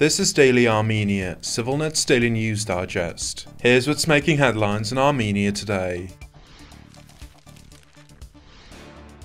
This is Daily Armenia, ＳիվիլՆեթ's daily news digest. Here's what's making headlines in Armenia today.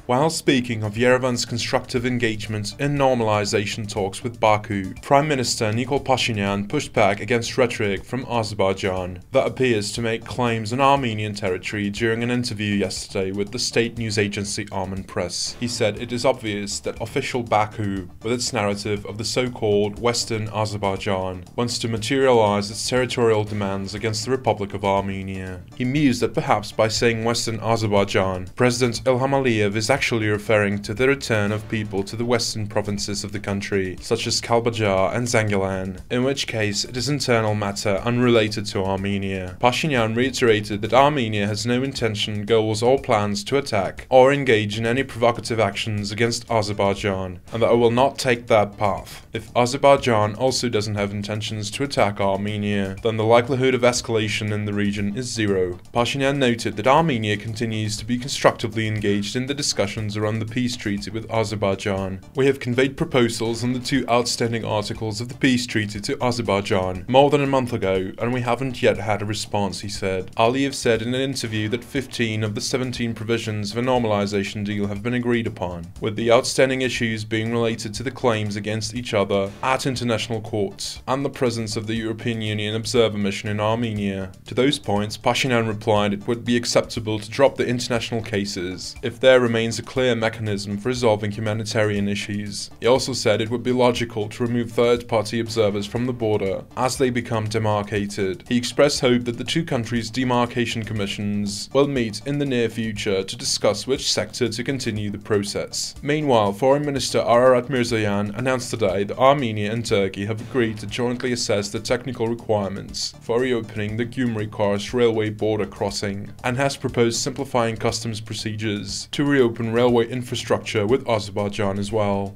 While speaking of Yerevan's constructive engagement in normalization talks with Baku, Prime Minister Nikol Pashinyan pushed back against rhetoric from Azerbaijan that appears to make claims on Armenian territory during an interview yesterday with the state news agency Armen Press. He said it is obvious that official Baku, with its narrative of the so-called Western Azerbaijan, wants to materialize its territorial demands against the Republic of Armenia. He mused that perhaps by saying Western Azerbaijan, President Ilham Aliyev is actually referring to the return of people to the western provinces of the country, such as Kalbajar and Zangilan, in which case it is internal matter unrelated to Armenia. Pashinyan reiterated that Armenia has no intention, goals or plans to attack or engage in any provocative actions against Azerbaijan, and that it will not take that path. If Azerbaijan also doesn't have intentions to attack Armenia, then the likelihood of escalation in the region is zero. Pashinyan noted that Armenia continues to be constructively engaged in the discussions around the peace treaty with Azerbaijan. We have conveyed proposals on the two outstanding articles of the peace treaty to Azerbaijan more than a month ago, and we haven't yet had a response, he said. Aliyev said in an interview that 15 of the 17 provisions of a normalization deal have been agreed upon, with the outstanding issues being related to the claims against each other at international courts and the presence of the European Union observer mission in Armenia. To those points, Pashinyan replied it would be acceptable to drop the international cases if there remains a clear mechanism for resolving humanitarian issues. He also said it would be logical to remove third-party observers from the border as they become demarcated. He expressed hope that the two countries' demarcation commissions will meet in the near future to discuss which sector to continue the process. Meanwhile, Foreign Minister Ararat Mirzoyan announced today that Armenia and Turkey have agreed to jointly assess the technical requirements for reopening the Gyumri-Kars railway border crossing and has proposed simplifying customs procedures to reopen railway infrastructure with Azerbaijan as well.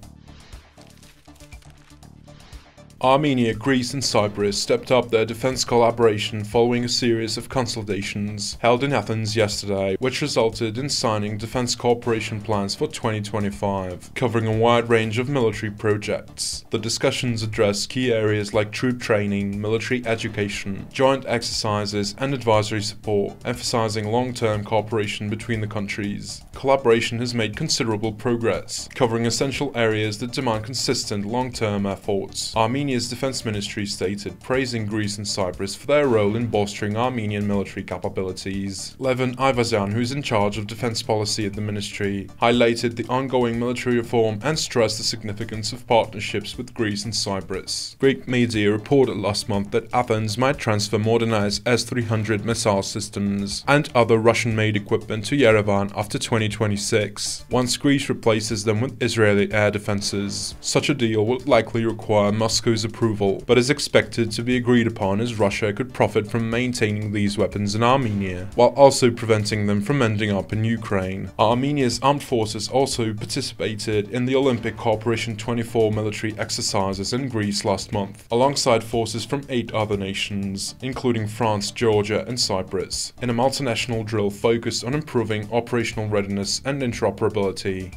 Armenia, Greece and Cyprus stepped up their defense collaboration following a series of consultations held in Athens yesterday, which resulted in signing defense cooperation plans for 2025, covering a wide range of military projects. The discussions addressed key areas like troop training, military education, joint exercises and advisory support, emphasizing long-term cooperation between the countries. Collaboration has made considerable progress, covering essential areas that demand consistent long-term efforts. Armenia's defense ministry stated, praising Greece and Cyprus for their role in bolstering Armenian military capabilities. Yerevan Ivazyan, who is in charge of defense policy at the ministry, highlighted the ongoing military reform and stressed the significance of partnerships with Greece and Cyprus. Greek media reported last month that Athens might transfer modernized S-300 missile systems and other Russian-made equipment to Yerevan after 2026, once Greece replaces them with Israeli air defenses. Such a deal would likely require Moscow's approval, but is expected to be agreed upon as Russia could profit from maintaining these weapons in Armenia, while also preventing them from ending up in Ukraine. Armenia's armed forces also participated in the Olympic Cooperation 24 military exercises in Greece last month, alongside forces from 8 other nations, including France, Georgia and Cyprus, in a multinational drill focused on improving operational readiness and interoperability.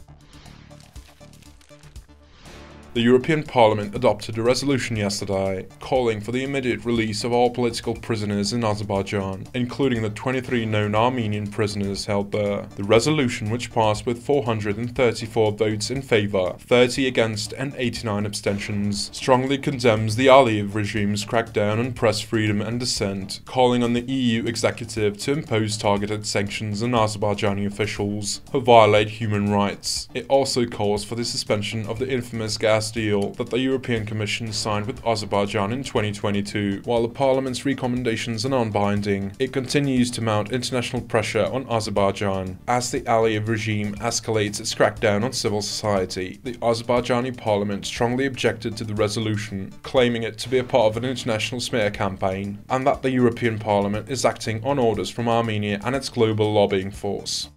The European Parliament adopted a resolution yesterday calling for the immediate release of all political prisoners in Azerbaijan, including the 23 known Armenian prisoners held there. The resolution, which passed with 434 votes in favor, 30 against and 89 abstentions, strongly condemns the Aliyev regime's crackdown on press freedom and dissent, calling on the EU executive to impose targeted sanctions on Azerbaijani officials who violate human rights. It also calls for the suspension of the infamous gas deal that the European Commission signed with Azerbaijan in 2022. While the Parliament's recommendations are non-binding, it continues to mount international pressure on Azerbaijan as the Aliyev regime escalates its crackdown on civil society. The Azerbaijani Parliament strongly objected to the resolution, claiming it to be a part of an international smear campaign, and that the European Parliament is acting on orders from Armenia and its global lobbying force.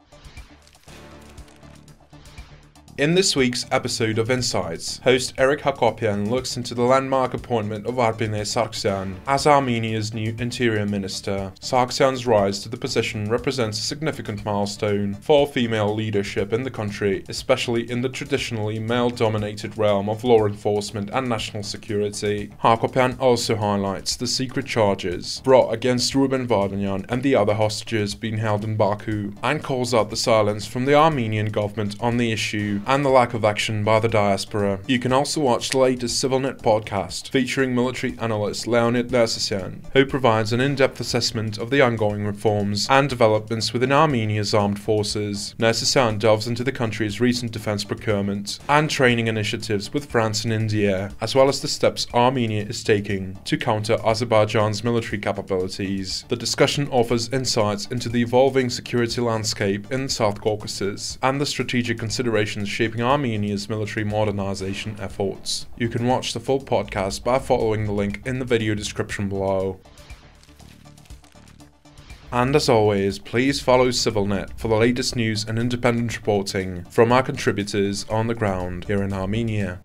In this week's episode of Insights, host Eric Hakopian looks into the landmark appointment of Armenian Sargsyan as Armenia's new interior minister. Sargsyan's rise to the position represents a significant milestone for female leadership in the country, especially in the traditionally male-dominated realm of law enforcement and national security. Hakopian also highlights the secret charges brought against Ruben Vardanyan and the other hostages being held in Baku, and calls out the silence from the Armenian government on the issue and the lack of action by the diaspora. You can also watch the latest CivilNet podcast featuring military analyst Leonid Nersesyan, who provides an in-depth assessment of the ongoing reforms and developments within Armenia's armed forces. Nersesyan delves into the country's recent defense procurement and training initiatives with France and India, as well as the steps Armenia is taking to counter Azerbaijan's military capabilities. The discussion offers insights into the evolving security landscape in the South Caucasus and the strategic considerations shaping Armenia's military modernization efforts. You can watch the full podcast by following the link in the video description below. And as always, please follow CivilNet for the latest news and independent reporting from our contributors on the ground here in Armenia.